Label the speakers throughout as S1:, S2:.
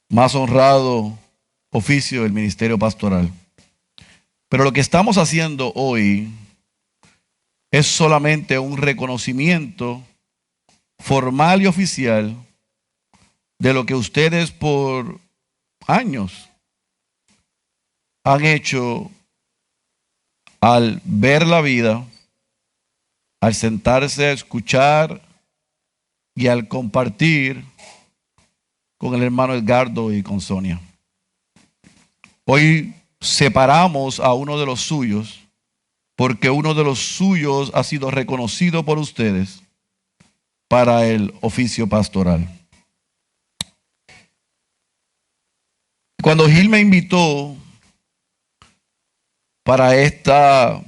S1: más honrado oficio del ministerio pastoral. Pero lo que estamos haciendo hoy es solamente un reconocimiento formal y oficial de lo que ustedes por años han hecho al ver la vida, al sentarse a escuchar y al compartir con el hermano Edgardo y con Sonia. Hoy separamos a uno de los suyos porque uno de los suyos ha sido reconocido por ustedes para el oficio pastoral. Cuando Gil me invitó para esta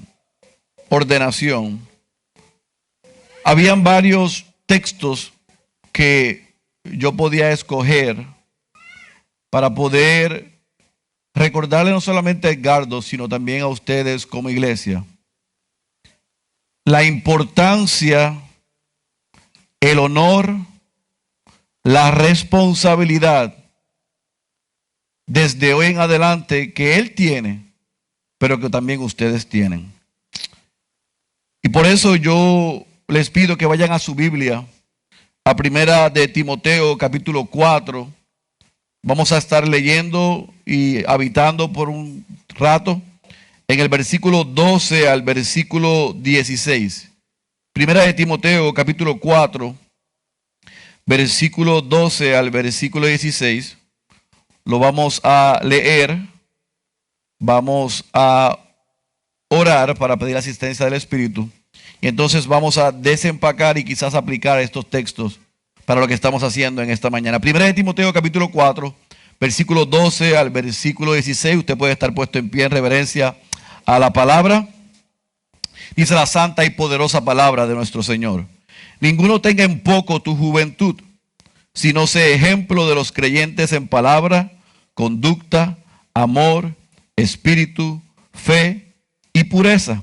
S1: ordenación, habían varios textos que yo podía escoger para poder recordarle no solamente a Edgardo, sino también a ustedes como iglesia, la importancia, el honor, la responsabilidad desde hoy en adelante que él tiene, pero que también ustedes tienen. Y por eso yo les pido que vayan a su Biblia, a Primera de Timoteo, capítulo 4. Vamos a estar leyendo y habitando por un rato en el versículo 12 al versículo 16. Primera de Timoteo, capítulo 4, versículo 12 al versículo 16. Lo vamos a leer. Vamos a orar para pedir asistencia del Espíritu. Y entonces vamos a desempacar y quizás aplicar estos textos para lo que estamos haciendo en esta mañana. Primera de Timoteo capítulo 4, versículo 12 al versículo 16. Usted puede estar puesto en pie en reverencia a la palabra. Dice la santa y poderosa palabra de nuestro Señor. Ninguno tenga en poco tu juventud, sino sea ejemplo de los creyentes en palabra, conducta, amor, espíritu, fe y pureza.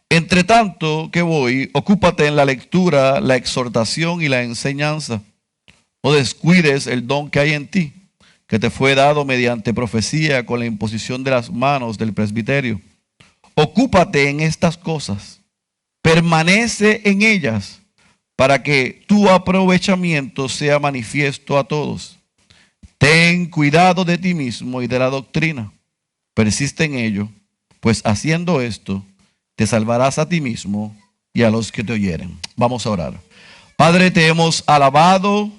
S1: Entre tanto que voy, ocúpate en la lectura, la exhortación y la enseñanza. No descuides el don que hay en ti, que te fue dado mediante profecía con la imposición de las manos del presbiterio. Ocúpate en estas cosas, permanece en ellas, para que tu aprovechamiento sea manifiesto a todos. Ten cuidado de ti mismo y de la doctrina. Persiste en ello, pues haciendo esto, te salvarás a ti mismo y a los que te oyeren. Vamos a orar. Padre, te hemos alabado,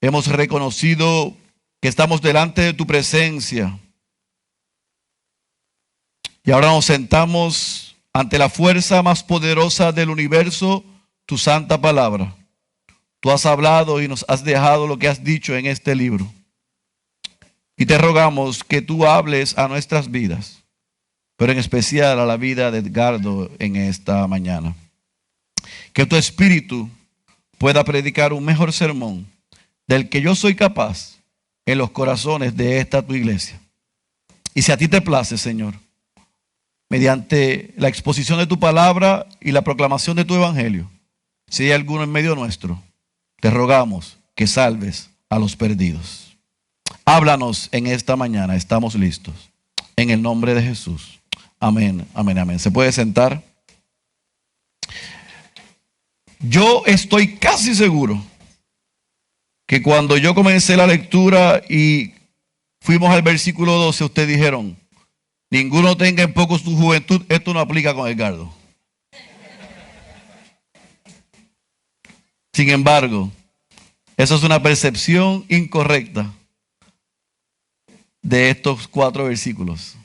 S1: hemos reconocido que estamos delante de tu presencia. Y ahora nos sentamos ante la fuerza más poderosa del universo, tu santa palabra. Tú has hablado y nos has dejado lo que has dicho en este libro. Y te rogamos que tú hables a nuestras vidas, pero en especial a la vida de Edgardo en esta mañana. Que tu espíritu pueda predicar un mejor sermón del que yo soy capaz en los corazones de esta tu iglesia. Y si a ti te place, Señor, mediante la exposición de tu palabra y la proclamación de tu evangelio, si hay alguno en medio nuestro, te rogamos que salves a los perdidos. Háblanos en esta mañana, estamos listos. En el nombre de Jesús. Amén, amén, amén. ¿Se puede sentar? Yo estoy casi seguro que cuando yo comencé la lectura y fuimos al versículo 12, ustedes dijeron, ninguno tenga en poco su juventud. Esto no aplica con Edgardo. Sin embargo, eso es una percepción incorrecta de estos 4 versículos.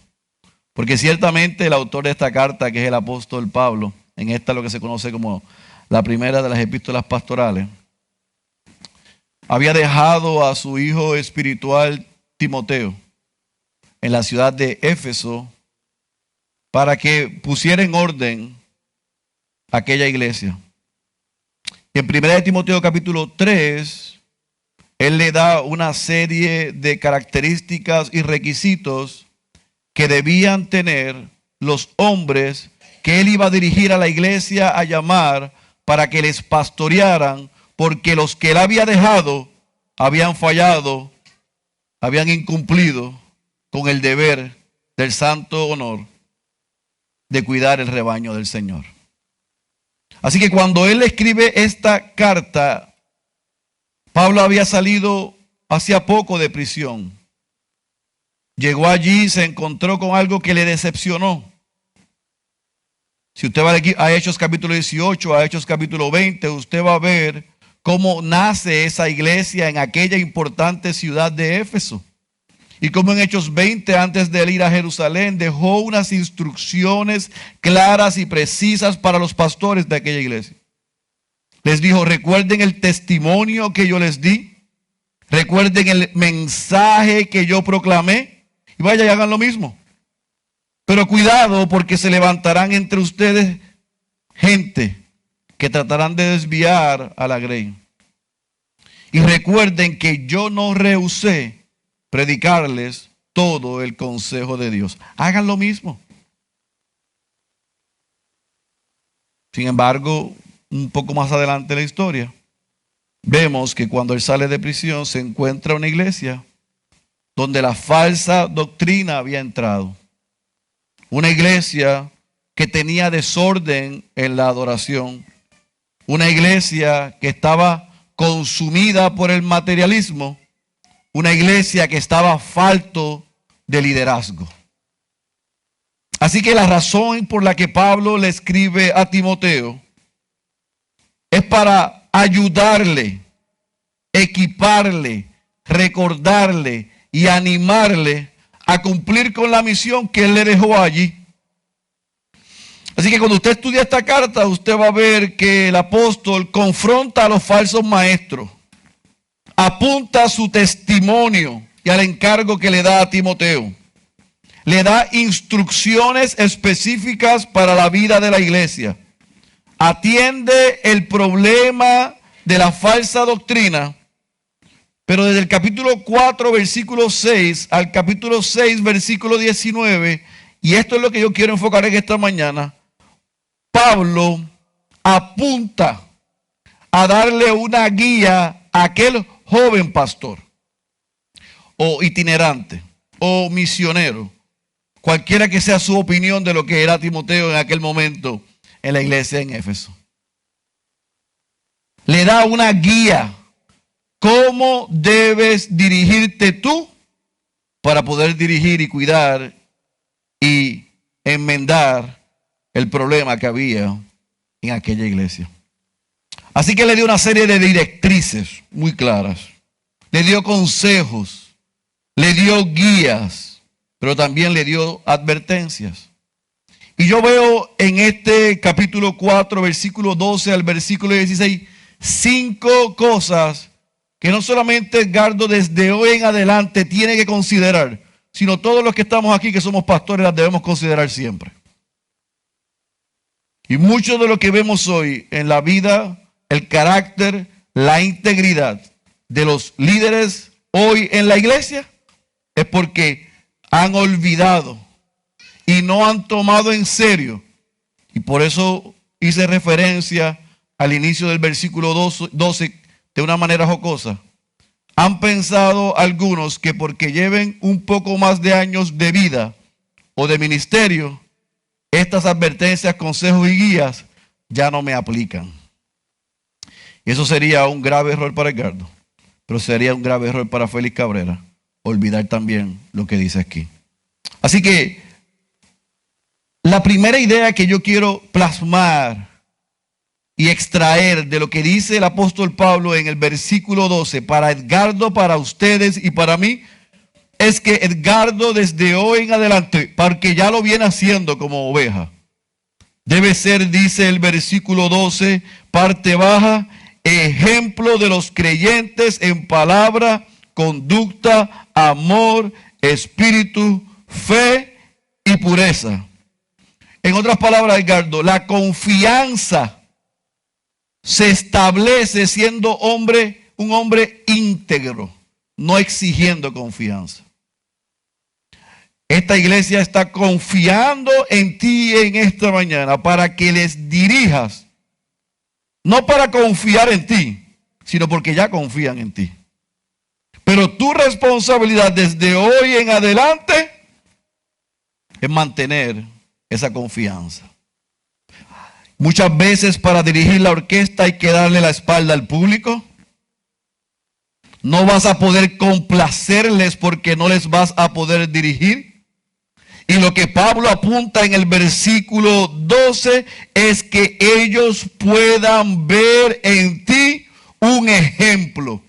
S1: Porque ciertamente el autor de esta carta, que es el apóstol Pablo, en esta lo que se conoce como la primera de las epístolas pastorales, había dejado a su hijo espiritual Timoteo en la ciudad de Éfeso para que pusiera en orden aquella iglesia. Y en 1 Timoteo capítulo 3, él le da una serie de características y requisitos que debían tener los hombres que él iba a dirigir a la iglesia a llamar para que les pastorearan, porque los que él había dejado habían fallado habían incumplido con el deber del santo honor de cuidar el rebaño del Señor. Así que cuando él escribe esta carta, Pablo había salido hacía poco de prisión. Llegó allí y se encontró con algo que le decepcionó. Si usted va a Hechos capítulo 18, a Hechos capítulo 20, usted va a ver cómo nace esa iglesia en aquella importante ciudad de Éfeso. Y como en Hechos 20, antes de ir a Jerusalén, dejó unas instrucciones claras y precisas para los pastores de aquella iglesia. Les dijo, recuerden el testimonio que yo les di, recuerden el mensaje que yo proclamé, y vaya y hagan lo mismo. Pero cuidado, porque se levantarán entre ustedes gente que tratarán de desviar a la grey. Y recuerden que yo no rehusé predicarles todo el consejo de Dios. Hagan lo mismo. Sin embargo, un poco más adelante en la historia, vemos que cuando él sale de prisión se encuentra una iglesia donde la falsa doctrina había entrado. Una iglesia que tenía desorden en la adoración. Una iglesia que estaba consumida por el materialismo. Una iglesia que estaba falto de liderazgo. Así que la razón por la que Pablo le escribe a Timoteo es para ayudarle, equiparle, recordarle y animarle a cumplir con la misión que él le dejó allí. Así que cuando usted estudia esta carta, usted va a ver que el apóstol confronta a los falsos maestros, apunta a su testimonio y al encargo que le da a Timoteo. Le da instrucciones específicas para la vida de la iglesia. Atiende el problema de la falsa doctrina. Pero desde el capítulo 4, versículo 6 al capítulo 6, versículo 19, y esto es lo que yo quiero enfocar en esta mañana, Pablo apunta a darle una guía a aquel joven pastor, o itinerante, o misionero, cualquiera que sea su opinión de lo que era Timoteo en aquel momento en la iglesia en Éfeso. Le da una guía. ¿Cómo debes dirigirte tú para poder dirigir y cuidar y enmendar el problema que había en aquella iglesia? Así que le dio una serie de directrices muy claras. Le dio consejos, le dio guías, pero también le dio advertencias. Y yo veo en este capítulo 4, versículo 12 al versículo 16, 5 cosas que no solamente Edgardo desde hoy en adelante tiene que considerar, sino todos los que estamos aquí que somos pastores las debemos considerar siempre. Y mucho de lo que vemos hoy en la vida, el carácter, la integridad de los líderes hoy en la iglesia es porque han olvidado y no han tomado en serio. Y por eso hice referencia al inicio del versículo 12 de una manera jocosa. Han pensado algunos que porque lleven un poco más de años de vida o de ministerio, estas advertencias, consejos y guías ya no me aplican. Y eso sería un grave error para Edgardo, pero sería un grave error para Félix Cabrera olvidar también lo que dice aquí. Así que la primera idea que yo quiero plasmar y extraer de lo que dice el apóstol Pablo en el versículo 12 para Edgardo, para ustedes y para mí, es que Edgardo desde hoy en adelante, porque ya lo viene haciendo como oveja, debe ser, dice el versículo 12, parte baja, ejemplo de los creyentes en palabra, conducta, amor, espíritu, fe y pureza. En otras palabras, Edgardo, la confianza se establece siendo un hombre íntegro, no exigiendo confianza. Esta iglesia está confiando en ti en esta mañana para que les dirijas, no para confiar en ti, sino porque ya confían en ti. Pero tu responsabilidad desde hoy en adelante es mantener esa confianza. Muchas veces para dirigir la orquesta hay que darle la espalda al público. No vas a poder complacerles porque no les vas a poder dirigir. Y lo que Pablo apunta en el versículo 12 es que ellos puedan ver en ti un ejemplo.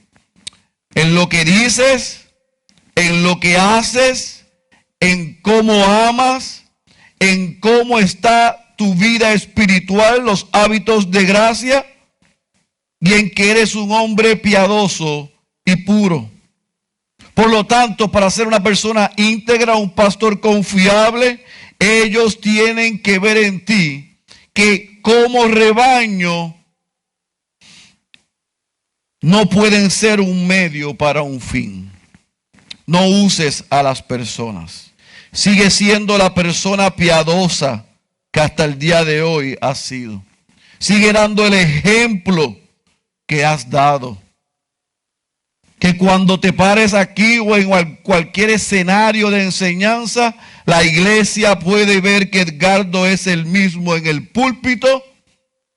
S1: En lo que dices, en lo que haces, en cómo amas, en cómo está tu vida espiritual, los hábitos de gracia, y en que eres un hombre piadoso y puro. Por lo tanto, para ser una persona íntegra, un pastor confiable, ellos tienen que ver en ti que como rebaño no pueden ser un medio para un fin. No uses a las personas. Sigue siendo la persona piadosa que hasta el día de hoy has sido. Sigue dando el ejemplo que has dado. Que cuando te pares aquí o en cualquier escenario de enseñanza, la iglesia puede ver que Edgardo es el mismo en el púlpito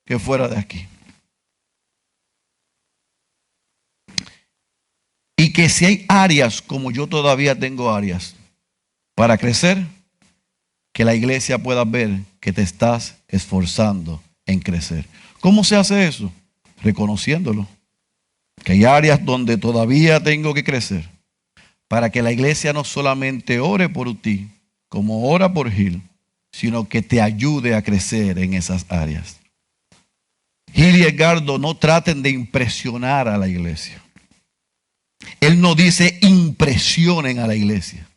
S1: que fuera de aquí. Y que si hay áreas, como yo todavía tengo áreas, para crecer, que la iglesia pueda ver que te estás esforzando en crecer. ¿Cómo se hace eso? Reconociéndolo. Que hay áreas donde todavía tengo que crecer, para que la iglesia no solamente ore por ti, como ora por Gil, sino que te ayude a crecer en esas áreas. Gil y Edgardo no traten de impresionar a la iglesia. Él no dice impresionen a la iglesia.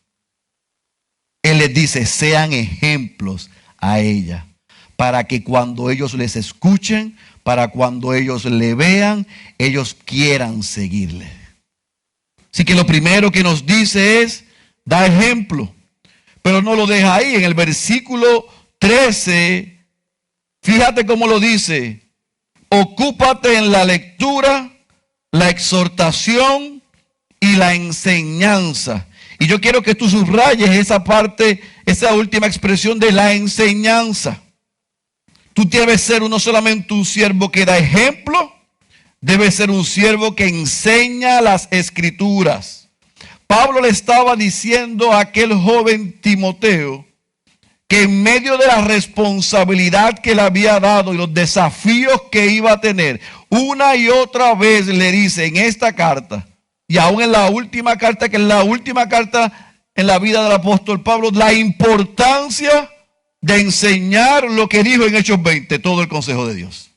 S1: Él les dice sean ejemplos a ella, para que cuando ellos les escuchen, para cuando ellos le vean, ellos quieran seguirle. Así que lo primero que nos dice es, da ejemplo. Pero no lo deja ahí. En el versículo 13, fíjate cómo lo dice. Ocúpate en la lectura, la exhortación y la enseñanza. Y yo quiero que tú subrayes esa parte, esa última expresión de la enseñanza. Tú debes ser no solamente un siervo que da ejemplo, debes ser un siervo que enseña las escrituras. Pablo le estaba diciendo a aquel joven Timoteo que en medio de la responsabilidad que le había dado y los desafíos que iba a tener, una y otra vez le dice en esta carta, y aún en la última carta, que es la última carta en la vida del apóstol Pablo, la importancia de enseñar lo que dijo en Hechos 20, todo el consejo de Dios.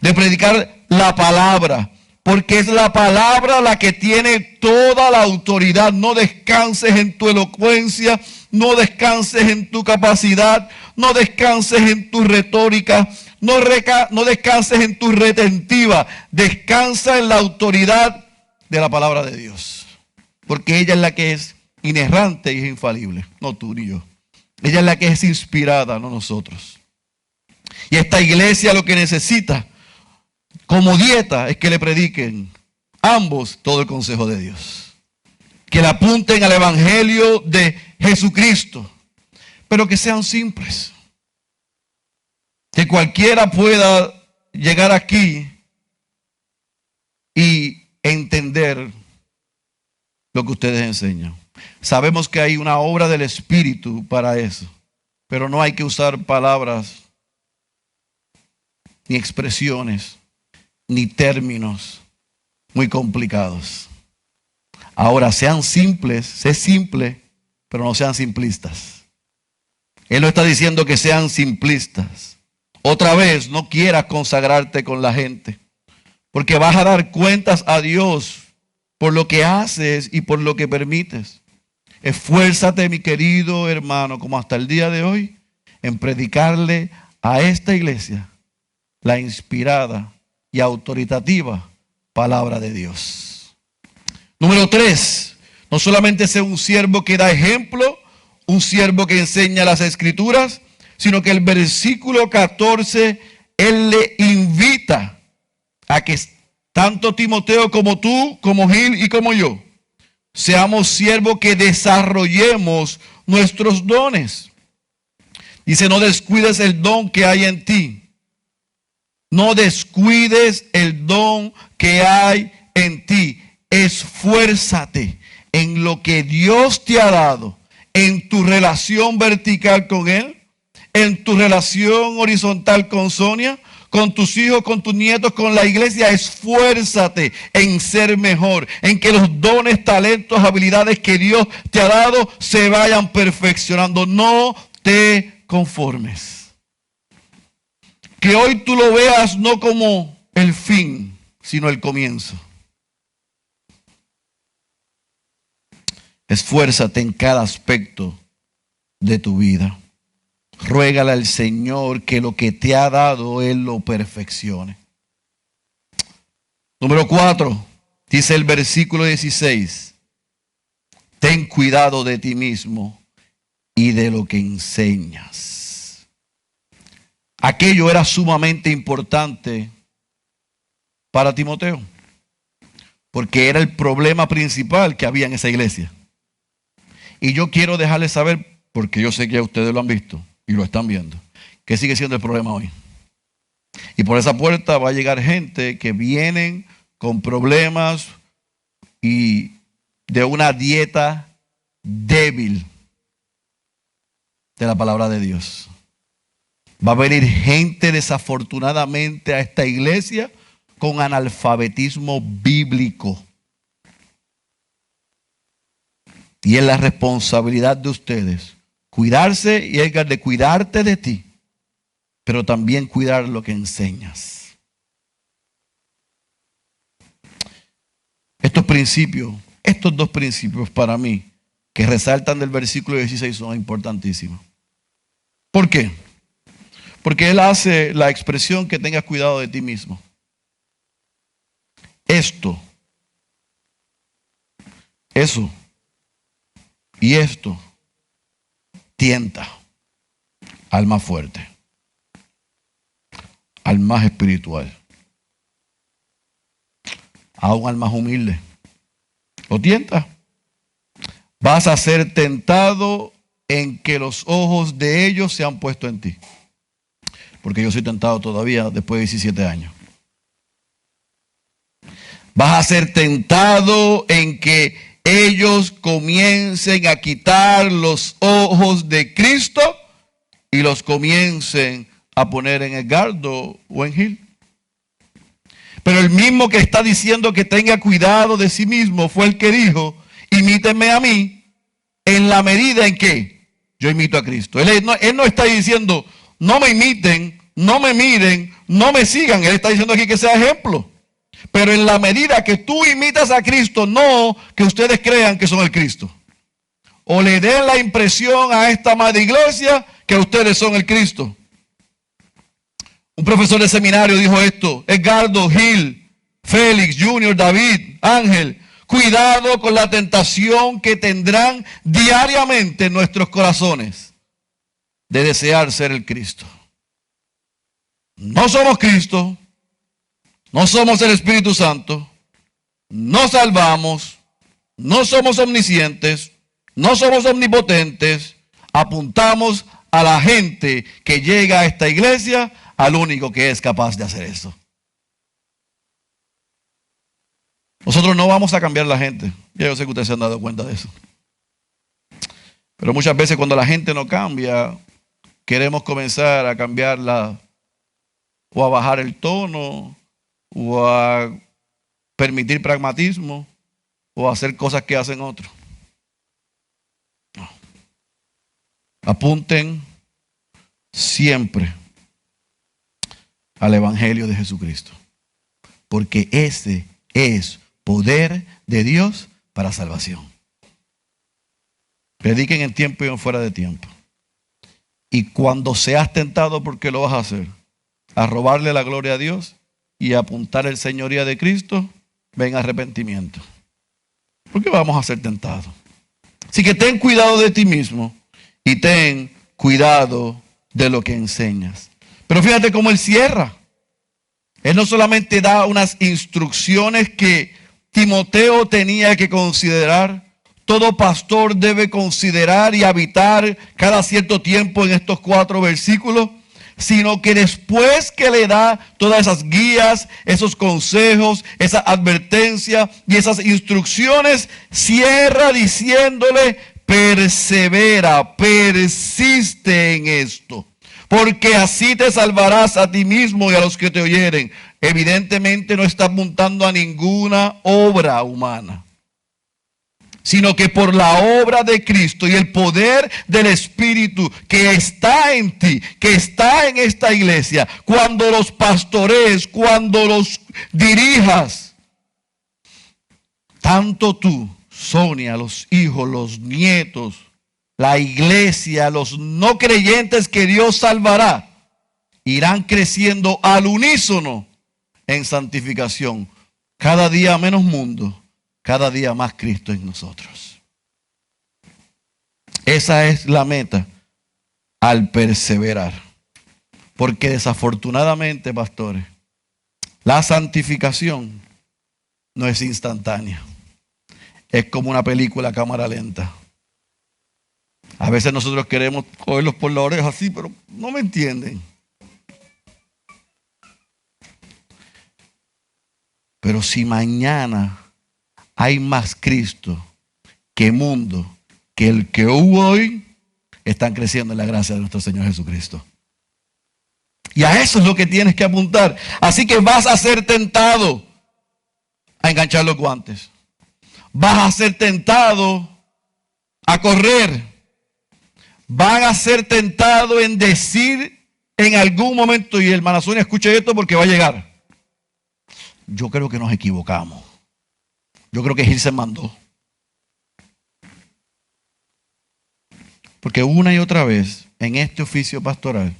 S1: De predicar la palabra, porque es la palabra la que tiene toda la autoridad. No descanses en tu elocuencia, no descanses en tu capacidad, no descanses en tu retórica, no descanses en tu retentiva. Descansa en la autoridad de la palabra de Dios, porque ella es la que es inerrante y es infalible, no tú ni yo. Ella es la que es inspirada, no nosotros. Y esta iglesia lo que necesita como dieta es que le prediquen ambos todo el consejo de Dios. Que le apunten al evangelio de Jesucristo, pero que sean simples. Que cualquiera pueda llegar aquí y entender lo que ustedes enseñan. Sabemos que hay una obra del Espíritu para eso, pero no hay que usar palabras, ni expresiones, ni términos muy complicados. Ahora, sean simples, sé simple, pero no sean simplistas. Él no está diciendo que sean simplistas. Otra vez, no quieras consagrarte con la gente, porque vas a dar cuentas a Dios por lo que haces y por lo que permites. Esfuérzate, mi querido hermano, como hasta el día de hoy, en predicarle a esta iglesia la inspirada y autoritativa palabra de Dios. Número 3, no solamente sea un siervo que da ejemplo, un siervo que enseña las escrituras, sino que el versículo 14, él le invita a que tanto Timoteo como tú, como Gil y como yo, seamos siervos que desarrollemos nuestros dones. Dice, no descuides el don que hay en ti. No descuides el don que hay en ti. Esfuérzate en lo que Dios te ha dado, en tu relación vertical con Él, en tu relación horizontal con Sonia, con tus hijos, con tus nietos, con la iglesia. Esfuérzate en ser mejor, en que los dones, talentos, habilidades que Dios te ha dado se vayan perfeccionando. No te conformes. Que hoy tú lo veas no como el fin, sino el comienzo. Esfuérzate en cada aspecto de tu vida. Ruégale al Señor que lo que te ha dado Él lo perfeccione. Número 4, dice el versículo 16. Ten cuidado de ti mismo y de lo que enseñas. Aquello era sumamente importante para Timoteo, porque era el problema principal que había en esa iglesia. Y yo quiero dejarles saber, porque yo sé que ustedes lo han visto y lo están viendo, que sigue siendo el problema hoy. Y por esa puerta va a llegar gente que vienen con problemas y de una dieta débil de la palabra de Dios. Va a venir gente desafortunadamente a esta iglesia con analfabetismo bíblico. Y es la responsabilidad de ustedes cuidarse, y Edgar, de cuidarte de ti, pero también cuidar lo que enseñas. Estos principios, estos dos principios para mí, que resaltan del versículo 16, son importantísimos. ¿Por qué? Porque él hace la expresión que tengas cuidado de ti mismo. Eso y esto tienta al más fuerte, al más espiritual, aún al más humilde. Lo tienta. Vas a ser tentado en que los ojos de ellos se han puesto en ti. Porque yo soy tentado todavía después de 17 años. Vas a ser tentado en que ellos comiencen a quitar los ojos de Cristo y los comiencen a poner en Edgardo o en Gil. Pero el mismo que está diciendo que tenga cuidado de sí mismo fue el que dijo, imítenme a mí en la medida en que yo imito a Cristo. Él no está diciendo, no me imiten, no me miren, no me sigan. Él está diciendo aquí que sea ejemplo. Pero en la medida que tú imitas a Cristo, no que ustedes crean que son el Cristo. O le den la impresión a esta madre iglesia que ustedes son el Cristo. Un profesor de seminario dijo esto: Edgardo, Gil, Félix, Junior, David, Ángel, cuidado con la tentación que tendrán diariamente en nuestros corazones de desear ser el Cristo. No somos Cristo, no somos el Espíritu Santo, no salvamos, no somos omniscientes, no somos omnipotentes. Apuntamos a la gente que llega a esta iglesia, al único que es capaz de hacer eso. Nosotros no vamos a cambiar la gente. Ya yo sé que ustedes se han dado cuenta de eso. Pero muchas veces cuando la gente no cambia, queremos comenzar a cambiarla o a bajar el tono o a permitir pragmatismo o a hacer cosas que hacen otros. No. Apunten siempre al Evangelio de Jesucristo, porque ese es poder de Dios para salvación. Prediquen en tiempo y en fuera de tiempo. Y cuando seas tentado, porque lo vas a hacer, a robarle la gloria a Dios y a apuntar el señoría de Cristo, ven arrepentimiento. Porque vamos a ser tentados. Así que ten cuidado de ti mismo y ten cuidado de lo que enseñas. Pero fíjate cómo él cierra. Él no solamente da unas instrucciones que Timoteo tenía que considerar, todo pastor debe considerar y habitar cada cierto tiempo en estos 4 versículos, sino que después que le da todas esas guías, esos consejos, esa advertencia y esas instrucciones, cierra diciéndole: persevera, persiste en esto, porque así te salvarás a ti mismo y a los que te oyeren. Evidentemente no está apuntando a ninguna obra humana, sino que por la obra de Cristo y el poder del Espíritu que está en ti, que está en esta iglesia, cuando los pastorees, cuando los dirijas, tanto tú, Sonia, los hijos, los nietos, la iglesia, los no creyentes que Dios salvará, irán creciendo al unísono en santificación. Cada día menos mundo, cada día más Cristo en nosotros. Esa es la meta al perseverar. Porque desafortunadamente, pastores, la santificación no es instantánea. Es como una película a cámara lenta. A veces nosotros queremos cogerlos por la oreja así, pero no me entienden. Pero si mañana hay más Cristo que mundo, que el que hubo hoy, están creciendo en la gracia de nuestro Señor Jesucristo. Y a eso es lo que tienes que apuntar. Así que vas a ser tentado a enganchar los guantes. Vas a ser tentado a correr. Van a ser tentados en decir en algún momento, y hermana Sonia, escuche esto porque va a llegar: yo creo que nos equivocamos. Yo creo que Gil se mandó. Porque una y otra vez en este oficio pastoral,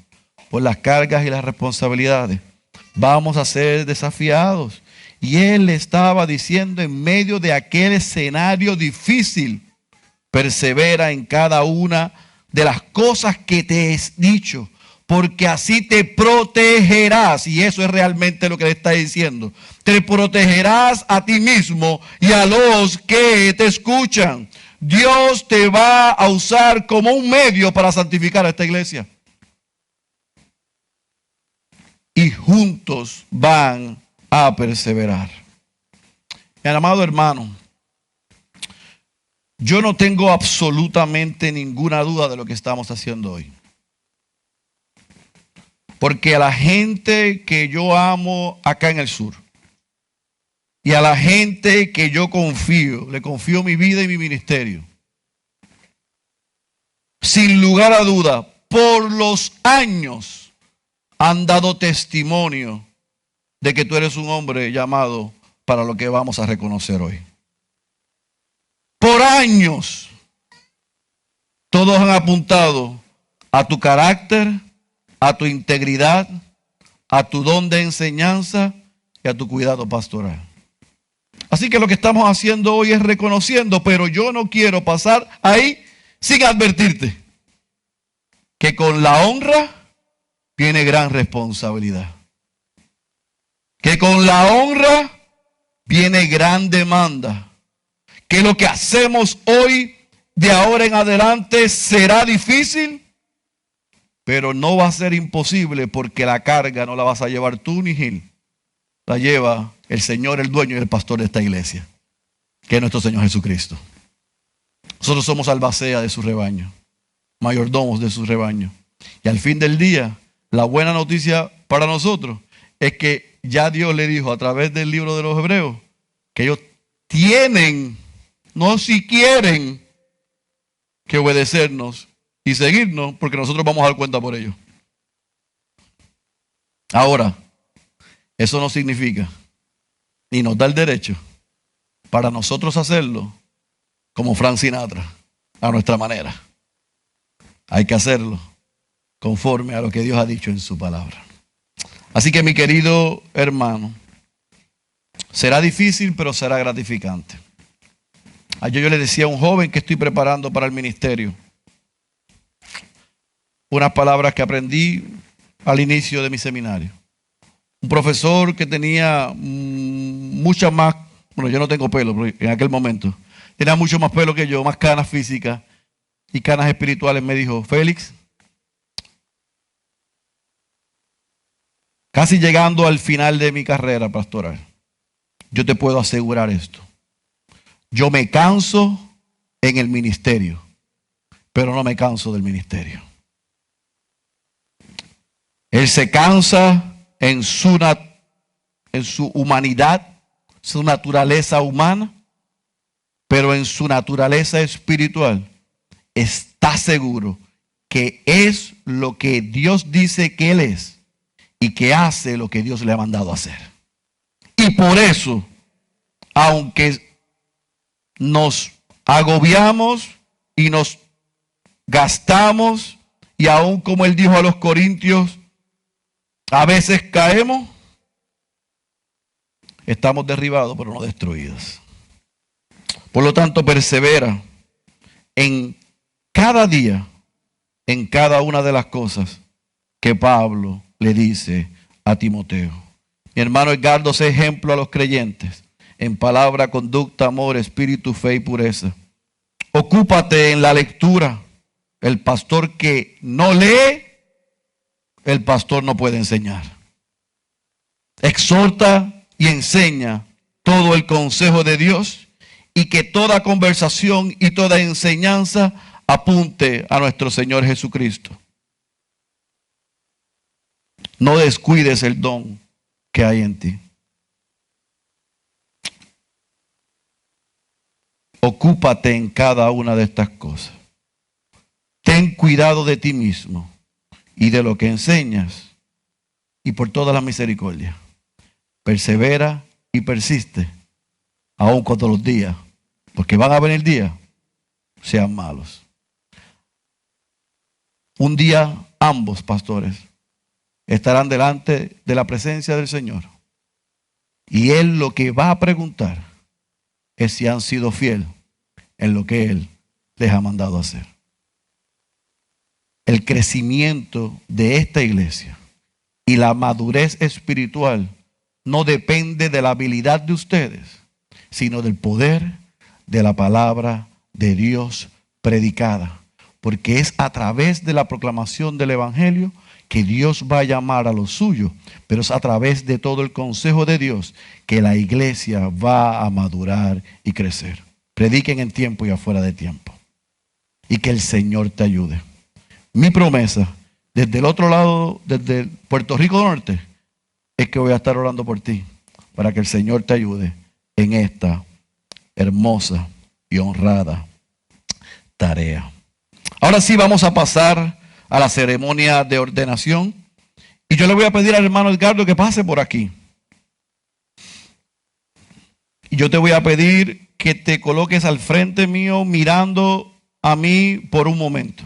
S1: por las cargas y las responsabilidades, vamos a ser desafiados. Y él le estaba diciendo en medio de aquel escenario difícil: persevera en cada una de las cosas que te he dicho, porque así te protegerás. Y eso es realmente lo que le está diciendo. Te protegerás a ti mismo y a los que te escuchan. Dios te va a usar como un medio para santificar a esta iglesia. Y juntos van a perseverar. Mi amado hermano, yo no tengo absolutamente ninguna duda de lo que estamos haciendo hoy. Porque a la gente que yo amo acá en el sur, y a la gente que yo confío, le confío mi vida y mi ministerio, sin lugar a duda, por los años han dado testimonio de que tú eres un hombre llamado para lo que vamos a reconocer hoy. Por años, todos han apuntado a tu carácter, a tu integridad, a tu don de enseñanza y a tu cuidado pastoral. Así que lo que estamos haciendo hoy es reconociendo, pero yo no quiero pasar ahí sin advertirte que con la honra viene gran responsabilidad. Que con la honra viene gran demanda. Que lo que hacemos hoy, de ahora en adelante, será difícil, pero no va a ser imposible, porque la carga no la vas a llevar tú ni Gil. La lleva el Señor, el dueño y el pastor de esta iglesia, que es nuestro Señor Jesucristo. Nosotros somos albacea de su rebaño, mayordomos de su rebaño. Y al fin del día, la buena noticia para nosotros es que ya Dios le dijo a través del libro de los Hebreos que ellos tienen, no si quieren, que obedecernos y seguirnos, porque nosotros vamos a dar cuenta por ellos. Ahora, eso no significa ni nos da el derecho para nosotros hacerlo como Frank Sinatra, a nuestra manera. Hay que hacerlo conforme a lo que Dios ha dicho en su palabra. Así que, mi querido hermano, será difícil, pero será gratificante. Ayer yo le decía a un joven que estoy preparando para el ministerio unas palabras que aprendí al inicio de mi seminario. un profesor que tenía mucha más, bueno, yo no tengo pelo, pero en aquel momento, tenía mucho más pelo que yo, más canas físicas y canas espirituales, me dijo: Félix, casi llegando al final de mi carrera pastoral, yo te puedo asegurar esto: yo me canso en el ministerio, pero no me canso del ministerio. Él se cansa en su humanidad, su naturaleza humana, pero en su naturaleza espiritual está seguro que es lo que Dios dice que Él es y que hace lo que Dios le ha mandado a hacer. Y por eso, aunque nos agobiamos y nos gastamos, y aún como Él dijo a los corintios, a veces caemos, estamos derribados pero no destruidos. Por lo tanto, persevera en cada día, en cada una de las cosas que Pablo le dice a Timoteo. Mi hermano Edgardo, sé ejemplo a los creyentes en palabra, conducta, amor, espíritu, fe y pureza. Ocúpate en la lectura. El pastor que no lee, el pastor no puede enseñar. Exhorta y enseña todo el consejo de Dios, y que toda conversación y toda enseñanza apunte a nuestro Señor Jesucristo. No descuides el don que hay en ti. Ocúpate en cada una de estas cosas. Ten cuidado de ti mismo y de lo que enseñas, y por toda la misericordia, persevera y persiste, aun cuando los días, porque van a venir días, sean malos. Un día ambos pastores estarán delante de la presencia del Señor, y Él lo que va a preguntar es si han sido fieles en lo que Él les ha mandado hacer. El crecimiento de esta iglesia y la madurez espiritual no depende de la habilidad de ustedes, sino del poder de la palabra de Dios predicada. Porque es a través de la proclamación del Evangelio que Dios va a llamar a los suyos, pero es a través de todo el consejo de Dios que la iglesia va a madurar y crecer. Prediquen en tiempo y afuera de tiempo. Y que el Señor te ayude. Mi promesa, desde el otro lado, desde Puerto Rico Norte, es que voy a estar orando por ti, para que el Señor te ayude en esta hermosa y honrada tarea. Ahora sí, vamos a pasar a la ceremonia de ordenación. Y yo le voy a pedir al hermano Edgardo que pase por aquí. Y yo te voy a pedir que te coloques al frente mío, mirando a mí por un momento.